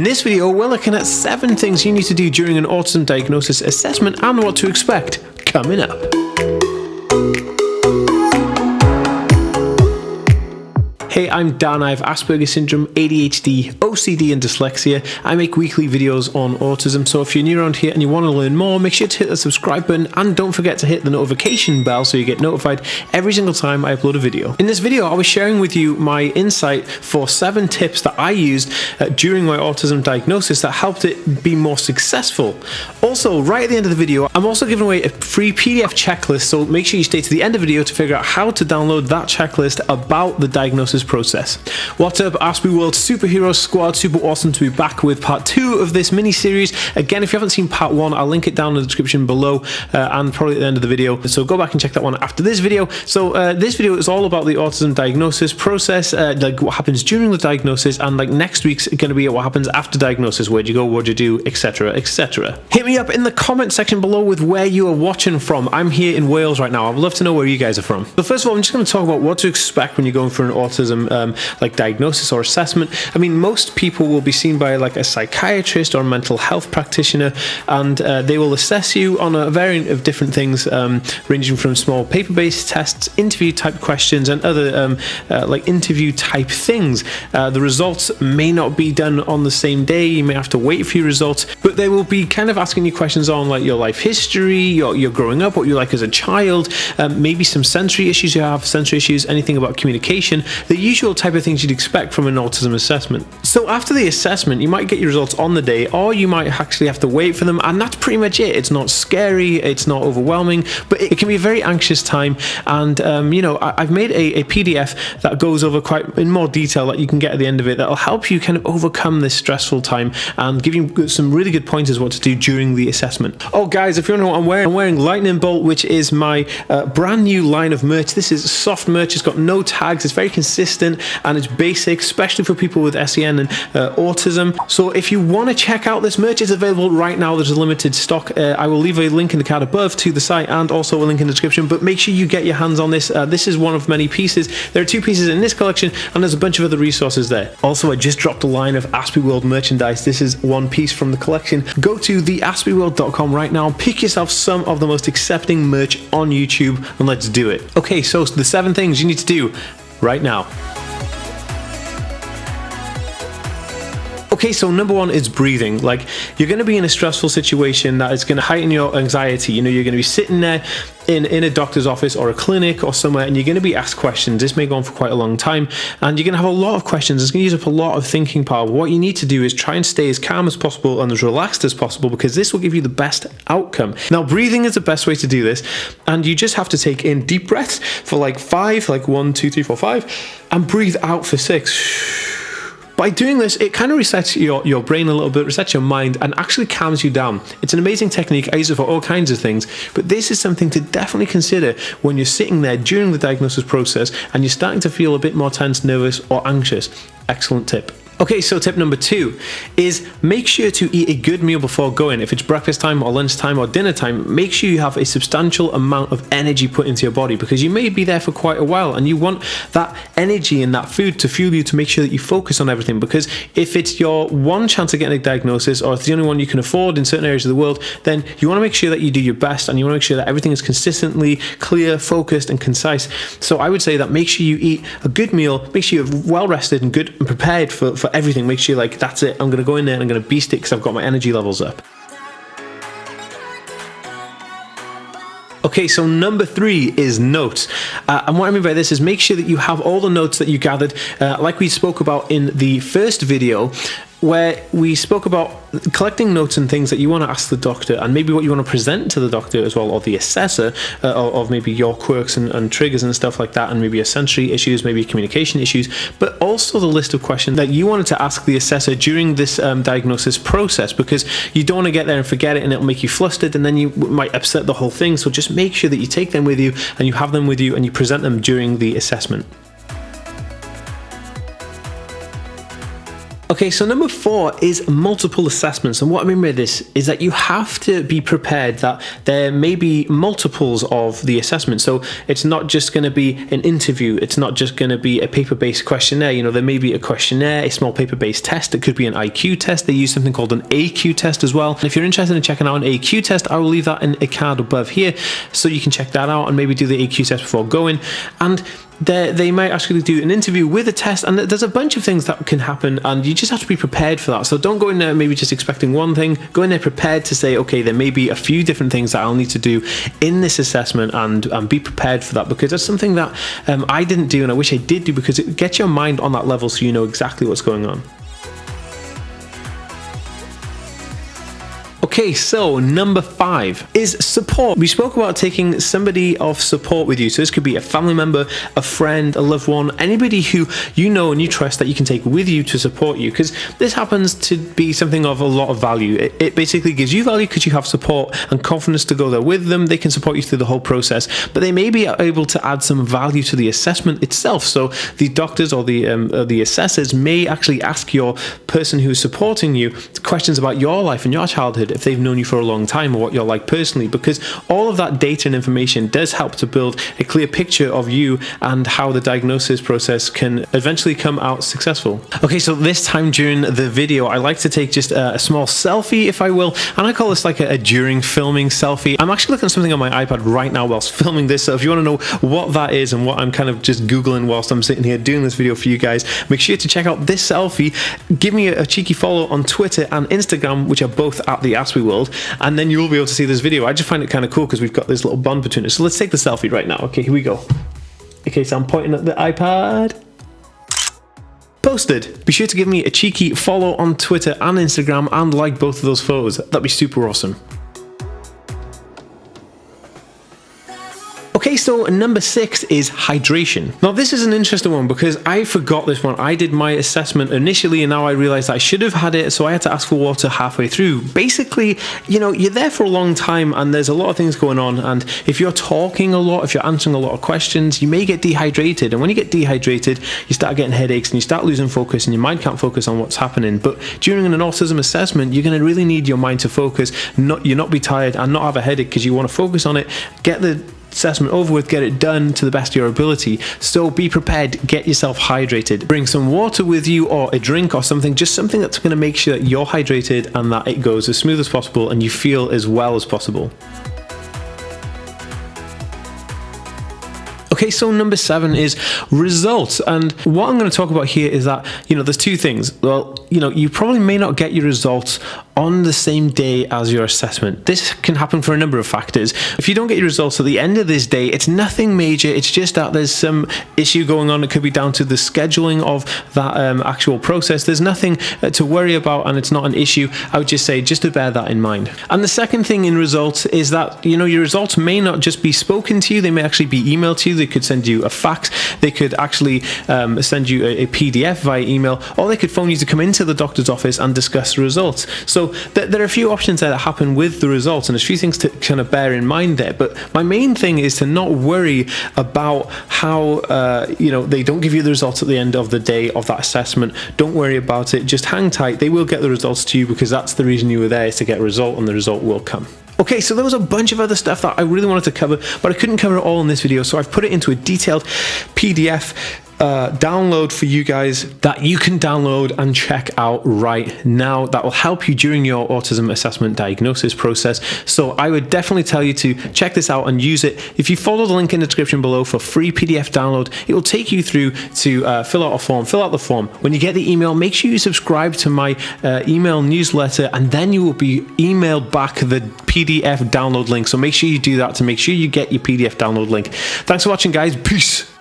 this video, we're looking at 7 things you need to do during an autism diagnosis assessment and what to expect coming up. Hey, I'm Dan. I have Asperger Syndrome, ADHD, OCD and dyslexia. I make weekly videos on autism, so if you're new around here and you want to learn more, make sure to hit the subscribe button and don't forget to hit the notification bell so you get notified every single time I upload a video. In this video, I was sharing with you my insight for 7 tips that I used during my autism diagnosis that helped it be more successful. Also, right at the end of the video, I'm also giving away a free PDF checklist, so make sure you stay to the end of the video to figure out how to download that checklist about the diagnosis process. What's up, Aspie World Superhero Squad? Super awesome to be back with part 2 of this mini series. Again, if you haven't seen part 1, I'll link it down in the description below and probably at the end of the video, so go back and check that one after this video. So this video is all about the autism diagnosis process, like what happens during the diagnosis, and like next week's going to be what happens after diagnosis, where'd you go, what'd you do, etc, etc. Hit me up in the comment section below with where you are watching from. I'm here in Wales right now. I'd love to know where you guys are from. But first of all, I'm just going to talk about what to expect when you're going for an autism like diagnosis or assessment. I mean, most people will be seen by like a psychiatrist or a mental health practitioner, and they will assess you on a variant of different things, ranging from small paper-based tests, interview type questions, and other like interview type things. The results may not be done on the same day. You may have to wait for your results, but they will be kind of asking you questions on like your life history, your growing up, what you like as a child, maybe some sensory issues you have, anything about communication, the usual type of things you'd expect from an autism assessment. So after the assessment, you might get your results on the day, or you might actually have to wait for them, and that's pretty much it. It's not scary, it's not overwhelming, but it can be a very anxious time. And you know, I've made a PDF that goes over quite in more detail that you can get at the end of it, that'll help you kind of overcome this stressful time and give you some really good pointers what to do during the assessment. Oh guys, if you don't know what I'm wearing Lightning Bolt, which is my brand new line of merch. This is soft merch, it's got no tags, it's very consistent, and it's basic, especially for people with SEN and autism. So if you want to check out this merch, it's available right now. There's a limited stock. I will leave a link in the card above to the site and also a link in the description, but make sure you get your hands on this. This is one of many pieces. There are 2 pieces in this collection, and there's a bunch of other resources there. Also, I just dropped a line of Aspie World merchandise. This is one piece from the collection. Go to TheAspieWorld.com right now, pick yourself some of the most accepting merch on YouTube, and let's do it. Okay, so the 7 things you need to do right now. Okay, so number 1 is breathing. Like, you're going to be in a stressful situation that is going to heighten your anxiety. You know, you're going to be sitting there in a doctor's office or a clinic or somewhere, and you're going to be asked questions. This may go on for quite a long time, and you're going to have a lot of questions. It's going to use up a lot of thinking power. What you need to do is try and stay as calm as possible and as relaxed as possible, because this will give you the best outcome. Now, breathing is the best way to do this, and you just have to take in deep breaths for like 5, like 1, 2, 3, 4, 5, and breathe out for 6. By doing this, it kind of resets your brain a little bit, resets your mind, and actually calms you down. It's an amazing technique. I use it for all kinds of things, but this is something to definitely consider when you're sitting there during the diagnosis process and you're starting to feel a bit more tense, nervous, or anxious. Excellent tip. Okay, so tip number 2 is make sure to eat a good meal before going. If it's breakfast time or lunch time or dinner time, make sure you have a substantial amount of energy put into your body, because you may be there for quite a while and you want that energy and that food to fuel you to make sure that you focus on everything. Because if it's your one chance of getting a diagnosis, or it's the only one you can afford in certain areas of the world, then you want to make sure that you do your best, and you want to make sure that everything is consistently clear, focused, and concise. So I would say that make sure you eat a good meal, make sure you're well rested and good and prepared for everything. Make sure you're like, that's it, I'm going to go in there and I'm going to beast it because I've got my energy levels up. Okay, so number 3 is notes. And what I mean by this is make sure that you have all the notes that you gathered, like we spoke about in the first video, where we spoke about collecting notes and things that you want to ask the doctor, and maybe what you want to present to the doctor as well, or the assessor, of maybe your quirks and triggers and stuff like that, and maybe your sensory issues, maybe communication issues, but also the list of questions that you wanted to ask the assessor during this diagnosis process, because you don't want to get there and forget it and it'll make you flustered, and then you might upset the whole thing. So just make sure that you take them with you, and you have them with you, and you present them during the assessment. Okay, so number 4 is multiple assessments. And what I mean by this is that you have to be prepared that there may be multiples of the assessment. So it's not just going to be an interview. It's not just going to be a paper-based questionnaire. You know, there may be a questionnaire, a small paper-based test. It could be an IQ test. They use something called an AQ test as well. And if you're interested in checking out an AQ test, I will leave that in a card above here so you can check that out and maybe do the AQ test before going. And they might actually do an interview with a test, and there's a bunch of things that can happen, and you just have to be prepared for that. So don't go in there maybe just expecting one thing. Go in there prepared to say, okay, there may be a few different things that I'll need to do in this assessment, and be prepared for that, because that's something that I didn't do and I wish I did do, because it gets your mind on that level so you know exactly what's going on. Okay, so number 5 is support. We spoke about taking somebody of support with you. So this could be a family member, a friend, a loved one, anybody who you know and you trust that you can take with you to support you, because this happens to be something of a lot of value. It basically gives you value because you have support and confidence to go there with them. They can support you through the whole process, but they may be able to add some value to the assessment itself. So the doctors or the assessors may actually ask your person who's supporting you questions about your life and your childhood, if they've known you for a long time, or what you're like personally, because all of that data and information does help to build a clear picture of you and how the diagnosis process can eventually come out successful. Okay, so this time during the video, I like to take just a small selfie, if I will, and I call this like a during filming selfie. I'm actually looking at something on my iPad right now whilst filming this, so if you want to know what that is and what I'm kind of just Googling whilst I'm sitting here doing this video for you guys, make sure to check out this selfie. Give me a cheeky follow on Twitter and Instagram, which are both at TheAspieWorld, and then you will be able to see this video. I just find it kind of cool because we've got this little bond between us. So let's take the selfie right now. Okay, here we go. Okay, so I'm pointing at the iPad. Posted. Be sure to give me a cheeky follow on Twitter and Instagram and like both of those photos. That'd be super awesome. Okay, so number 6 is hydration. Now this is an interesting one because I forgot this one. I did my assessment initially and now I realized I should have had it, so I had to ask for water halfway through. Basically, you know, you're there for a long time and there's a lot of things going on, and if you're talking a lot, if you're answering a lot of questions, you may get dehydrated, and when you get dehydrated, you start getting headaches and you start losing focus and your mind can't focus on what's happening. But during an autism assessment, you're going to really need your mind to focus, you not be tired and not have a headache, because you want to focus on it, get the assessment over with, get it done to the best of your ability. So be prepared, get yourself hydrated. Bring some water with you, or a drink or something, just something that's going to make sure that you're hydrated and that it goes as smooth as possible and you feel as well as possible. Okay, so number 7 is results. And what I'm going to talk about here is that, you know, there's two things. Well, you know, you probably may not get your results on the same day as your assessment. This can happen for a number of factors. If you don't get your results at the end of this day, it's nothing major. It's just that there's some issue going on. It could be down to the scheduling of that actual process. There's nothing to worry about, and it's not an issue. I would just say just to bear that in mind. And the second thing in results is that, you know, your results may not just be spoken to you. They may actually be emailed to you. They could send you a fax. They could actually send you a PDF via email, or they could phone you to come into the doctor's office and discuss the results. So there are a few options there that happen with the results, and there's a few things to kind of bear in mind there. But my main thing is to not worry about how you know, they don't give you the results at the end of the day of that assessment. Don't worry about it. Just hang tight. They will get the results to you, because that's the reason you were there, is to get a result, and the result will come. Okay, so there was a bunch of other stuff that I really wanted to cover, but I couldn't cover it all in this video, so I've put it into a detailed PDF download for you guys that you can download and check out right now. That will help you during your autism assessment diagnosis process. So I would definitely tell you to check this out and use it. If you follow the link in the description below for free PDF download, it will take you through to fill out the form. When you get the email, make sure you subscribe to my email newsletter, and then you will be emailed back the PDF download link. So make sure you do that to make sure you get your PDF download link. Thanks for watching, guys. Peace.